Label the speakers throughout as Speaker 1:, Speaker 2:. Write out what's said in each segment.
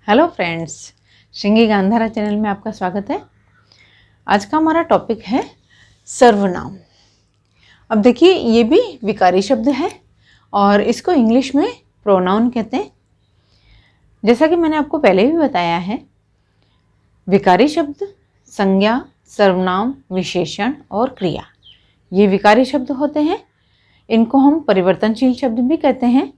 Speaker 1: Hello friends, Shringi Gandhara channel में आपका स्वागत है। आज का हमारा टॉपिक है सर्वनाम। अब देखिए, ये भी विकारी शब्द है और इसको इंग्लिश में प्रोनाउन कहते हैं। जैसा कि मैंने आपको पहले भी बताया है, विकारी शब्द संज्ञा, सर्वनाम, विशेषण और क्रिया, ये विकारी शब्द होते हैं। इनको हम परिवर्तनशील शब्द भी कहते हैं।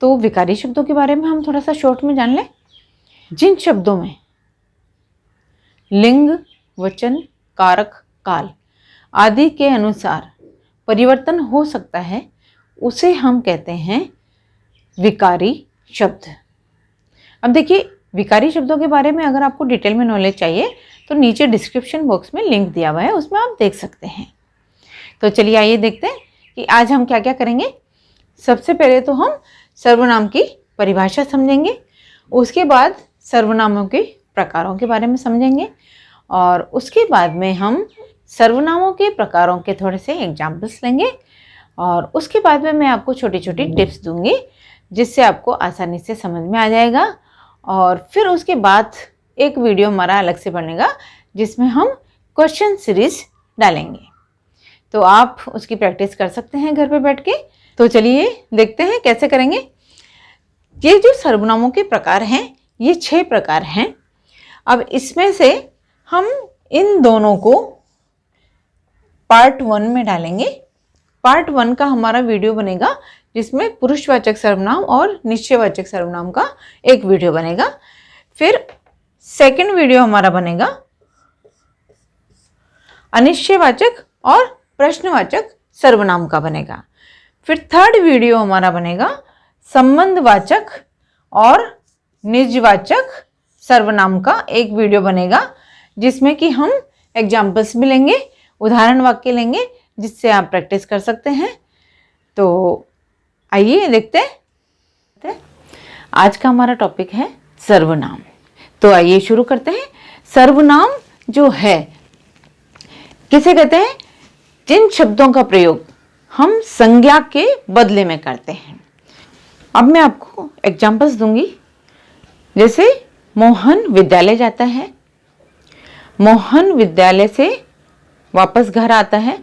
Speaker 1: तो विकारी शब्दों के बारे में हम थोड़ा सा शॉर्ट में जान लें। जिन शब्दों में लिंग, वचन, कारक, काल आदि के अनुसार परिवर्तन हो सकता है, उसे हम कहते हैं विकारी शब्द। अब देखिए, विकारी शब्दों के बारे में अगर आपको डिटेल में नॉलेज चाहिए तो नीचे डिस्क्रिप्शन बॉक्स में लिंक दिया हुआ है, उसमें आप देख सकते हैं। तो चलिए आइए देखते हैं कि आज हम क्या क्या करेंगे। सबसे पहले तो हम सर्वनाम की परिभाषा समझेंगे, उसके बाद सर्वनामों के प्रकारों के बारे में समझेंगे और उसके बाद में हम सर्वनामों के प्रकारों के थोड़े से एग्जाम्पल्स लेंगे और उसके बाद में मैं आपको छोटी छोटी टिप्स दूंगी जिससे आपको आसानी से समझ में आ जाएगा। और फिर उसके बाद एक वीडियो हमारा अलग से बनेगा जिसमें हम क्वेश्चन सीरीज डालेंगे, तो आप उसकी प्रैक्टिस कर सकते हैं घर पे बैठ के। तो चलिए देखते हैं कैसे करेंगे। ये जो सर्वनामों के प्रकार हैं, ये 6 प्रकार हैं। अब इसमें से हम इन दोनों को पार्ट 1 में डालेंगे। पार्ट 1 का हमारा वीडियो बनेगा जिसमें पुरुषवाचक सर्वनाम और निश्चयवाचक सर्वनाम का एक वीडियो बनेगा। फिर सेकंड वीडियो हमारा बनेगा अनिश्चयवाचक और प्रश्नवाचक सर्वनाम का बनेगा। फिर थर्ड वीडियो हमारा बनेगा संबंधवाचक और निजवाचक सर्वनाम का एक वीडियो बनेगा जिसमें कि हम एग्जाम्पल्स भी लेंगे, उदाहरण वाक्य लेंगे जिससे आप प्रैक्टिस कर सकते हैं। तो आइए देखते हैं। आज का हमारा टॉपिक है सर्वनाम। तो आइए शुरू करते हैं। सर्वनाम जो है किसे कहते हैं? जिन शब्दों का प्रयोग हम संज्ञा के बदले में करते हैं। अब मैं आपको एग्जाम्पल्स दूंगी। जैसे मोहन विद्यालय जाता है, मोहन विद्यालय से वापस घर आता है,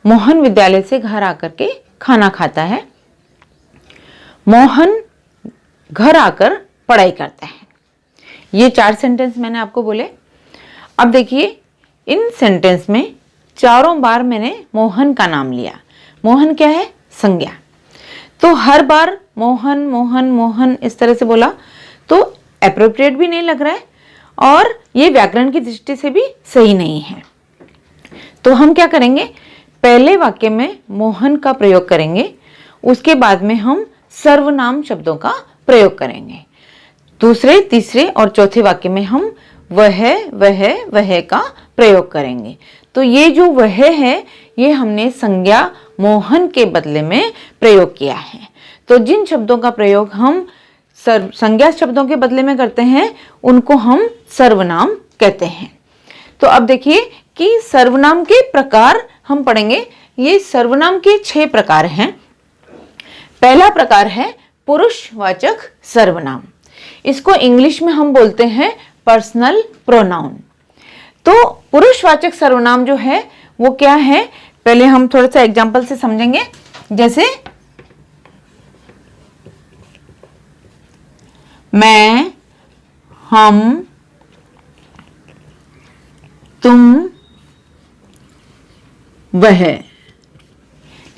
Speaker 1: मोहन विद्यालय से घर आकर के खाना खाता है, मोहन घर आकर पढ़ाई करता है। ये 4 सेंटेंस मैंने आपको बोले। अब देखिए, इन सेंटेंस में चारों बार मैंने मोहन का नाम लिया। मोहन क्या है? संज्ञा। तो हर बार मोहन मोहन मोहन इस तरह से बोला तो एप्रोप्रिएट भी नहीं लग रहा है और ये व्याकरण की दृष्टि से भी सही नहीं है। तो हम क्या करेंगे, पहले वाक्य में मोहन का प्रयोग करेंगे, उसके बाद में हम सर्वनाम शब्दों का प्रयोग करेंगे। दूसरे, तीसरे और चौथे वाक्य में हम वह का प्रयोग करेंगे। तो ये जो वह है, ये हमने संज्ञा मोहन के बदले में प्रयोग किया है। तो जिन शब्दों का प्रयोग हम संज्ञा शब्दों के बदले में करते हैं उनको हम सर्वनाम कहते हैं। तो अब देखिए कि सर्वनाम के प्रकार हम पढ़ेंगे। ये सर्वनाम के 6 प्रकार हैं। पहला प्रकार है पुरुषवाचक सर्वनाम। इसको इंग्लिश में हम बोलते हैं पर्सनल प्रोनाउन। तो पुरुषवाचक सर्वनाम जो है वो क्या है, पहले हम थोड़ा सा एग्जांपल से समझेंगे। जैसे मैं, हम, तुम, वह,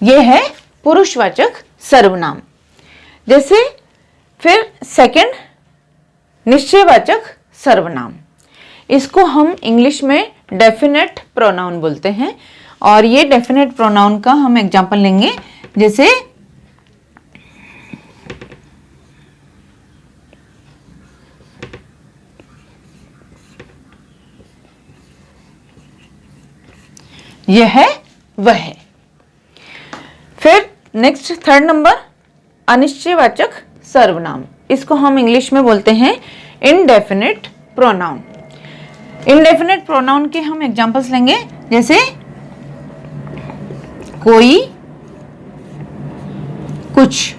Speaker 1: ये है पुरुषवाचक सर्वनाम। जैसे फिर सेकंड निश्चयवाचक सर्वनाम, इसको हम इंग्लिश में डेफिनेट प्रोनाउन बोलते हैं और ये डेफिनेट प्रोनाउन का हम एग्जांपल लेंगे। जैसे यह है वह। फिर नेक्स्ट थर्ड नंबर अनिश्चयवाचक सर्वनाम, इसको हम इंग्लिश में बोलते हैं इनडेफिनेट प्रोनाउन। इनडेफिनेट प्रोनाउन के हम एग्जांपल्स लेंगे। जैसे कोई, कुछ,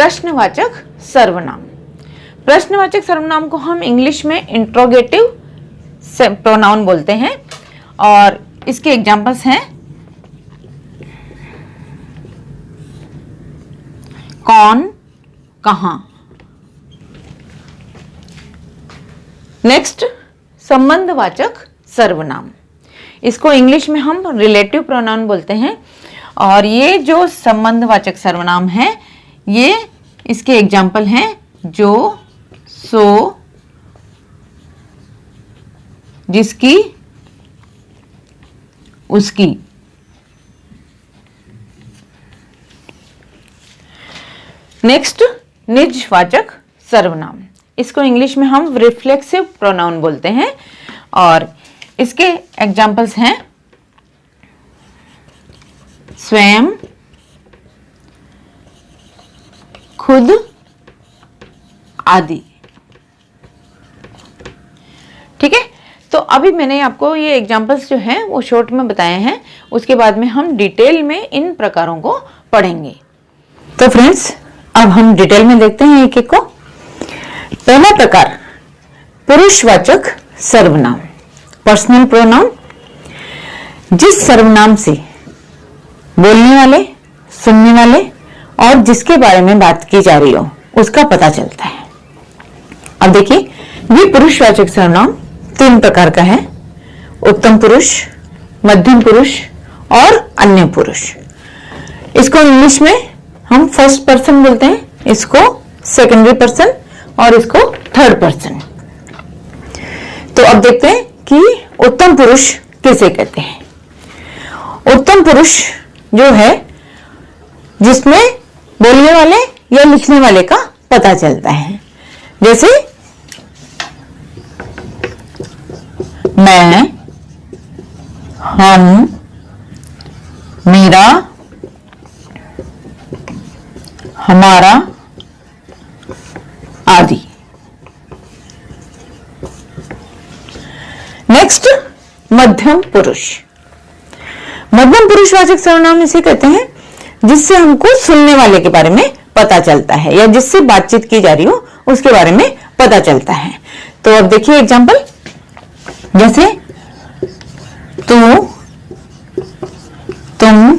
Speaker 1: प्रश्नवाचक सर्वनाम। प्रश्नवाचक सर्वनाम को हम इंग्लिश में इंट्रोगेटिव प्रोनाउन बोलते हैं और इसके एग्जांपल्स हैं कौन, कहां। नेक्स्ट, संबंधवाचक सर्वनाम। इसको इंग्लिश में हम रिलेटिव प्रोनाउन बोलते हैं और ये जो संबंधवाचक सर्वनाम है ये इसके एग्जाम्पल हैं जो, सो, जिसकी, उसकी। नेक्स्ट, निजवाचक सर्वनाम। इसको इंग्लिश में हम रिफ्लेक्सिव प्रोनाउन बोलते हैं और इसके एग्जाम्पल्स हैं स्वयं, खुद आदि। ठीक है, तो अभी मैंने आपको ये एग्जाम्पल्स जो हैं वो शॉर्ट में बताए हैं, उसके बाद में हम डिटेल में इन प्रकारों को पढ़ेंगे। तो फ्रेंड्स, अब हम डिटेल में देखते हैं एक एक को। पहला प्रकार, पुरुषवाचक सर्वनाम, पर्सनल प्रोनाउन। जिस सर्वनाम से बोलने वाले, सुनने वाले और जिसके बारे में बात की जा रही हो उसका पता चलता है। अब देखिए, ये पुरुषवाचक सर्वनाम 3 प्रकार का है, उत्तम पुरुष, मध्यम पुरुष और अन्य पुरुष। इसको इंग्लिश में हम फर्स्ट पर्सन बोलते हैं, इसको सेकेंडरी पर्सन और इसको थर्ड पर्सन। तो अब देखते हैं कि उत्तम पुरुष किसे कहते हैं। उत्तम पुरुष जो है जिसमें बोलने वाले या लिखने वाले का पता चलता है, जैसे मैं, हम, मेरा, हमारा आदि। नेक्स्ट, मध्यम पुरुष। मध्यम पुरुषवाचक सर्वनाम इसे कहते हैं जिससे हमको सुनने वाले के बारे में पता चलता है या जिससे बातचीत की जा रही हो उसके बारे में पता चलता है। तो अब देखिए एग्जांपल, जैसे तू, तुम,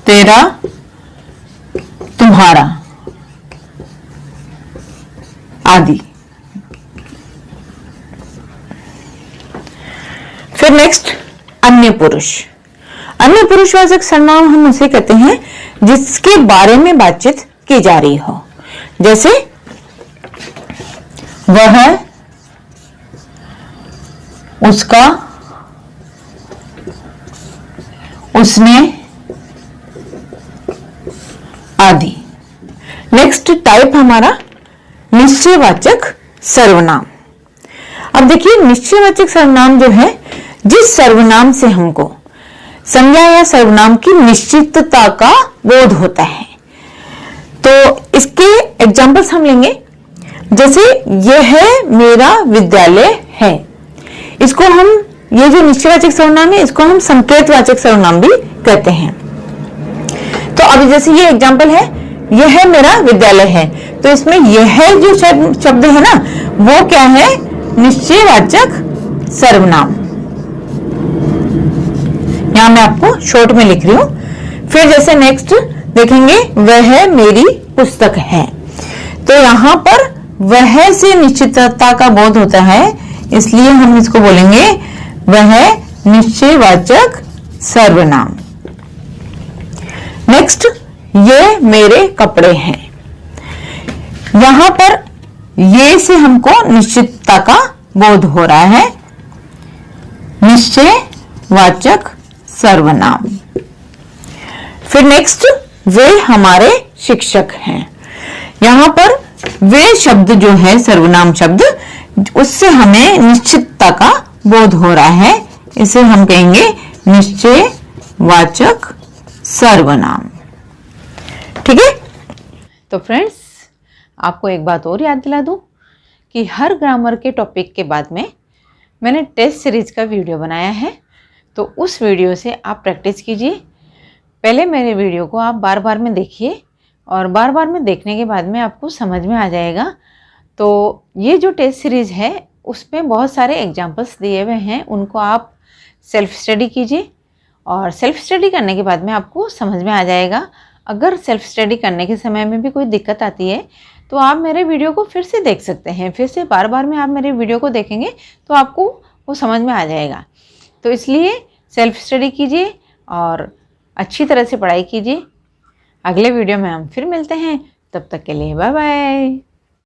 Speaker 1: तेरा, तुम्हारा आदि। फिर नेक्स्ट, अन्य पुरुष। अन्य पुरुषवाचक सर्वनाम हम उसे कहते हैं जिसके बारे में बातचीत की जा रही हो, जैसे वह, उसका, उसने आदि। नेक्स्ट टाइप हमारा निश्चयवाचक सर्वनाम। अब देखिए, निश्चयवाचक सर्वनाम जो है जिस सर्वनाम से हमको संज्ञा या सर्वनाम की निश्चितता का बोध होता है। तो इसके एग्जांपल्स हम लेंगे, जैसे यह मेरा विद्यालय है। इसको हम, ये जो निश्चयवाचक सर्वनाम है इसको हम संकेतवाचक सर्वनाम भी कहते हैं। तो अभी जैसे ये एग्जांपल है, यह मेरा विद्यालय है, तो इसमें यह जो शब्द है ना वो क्या है, निश्चयवाचक सर्वनाम। यहां मैं आपको शॉर्ट में लिख रही हूं। फिर जैसे नेक्स्ट देखेंगे, वह मेरी पुस्तक है, तो यहां पर वह से निश्चितता का बोध होता है, इसलिए हम इसको बोलेंगे वह निश्चयवाचक सर्वनाम। नेक्स्ट, ये मेरे कपड़े हैं। यहां पर ये से हमको निश्चितता का बोध हो रहा है, निश्चयवाचक सर्वनाम। फिर नेक्स्ट, वे हमारे शिक्षक हैं। यहां पर वे शब्द जो है सर्वनाम शब्द, उससे हमें निश्चितता का बोध हो रहा है, इसे हम कहेंगे निश्चयवाचक सर्वनाम। ठीक है। तो फ्रेंड्स, आपको एक बात और याद दिला दूं कि हर ग्रामर के टॉपिक के बाद में मैंने टेस्ट सीरीज का वीडियो बनाया है, तो उस वीडियो से आप प्रैक्टिस कीजिए। पहले मेरे वीडियो को आप बार बार में देखिए और बार बार में देखने के बाद में आपको समझ में आ जाएगा। तो ये जो टेस्ट सीरीज़ है उसमें बहुत सारे एग्जाम्पल्स दिए हुए हैं, उनको आप सेल्फ स्टडी कीजिए और सेल्फ स्टडी करने के बाद में आपको समझ में आ जाएगा। अगर सेल्फ स्टडी करने के समय में भी कोई दिक्कत आती है तो आप मेरे वीडियो को फिर से देख सकते हैं, फिर से बार बार में आप मेरे वीडियो को देखेंगे तो आपको वो समझ में आ जाएगा। तो इसलिए सेल्फ स्टडी कीजिए और अच्छी तरह से पढ़ाई कीजिए। अगले वीडियो में हम फिर मिलते हैं, तब तक के लिए बाय बाय।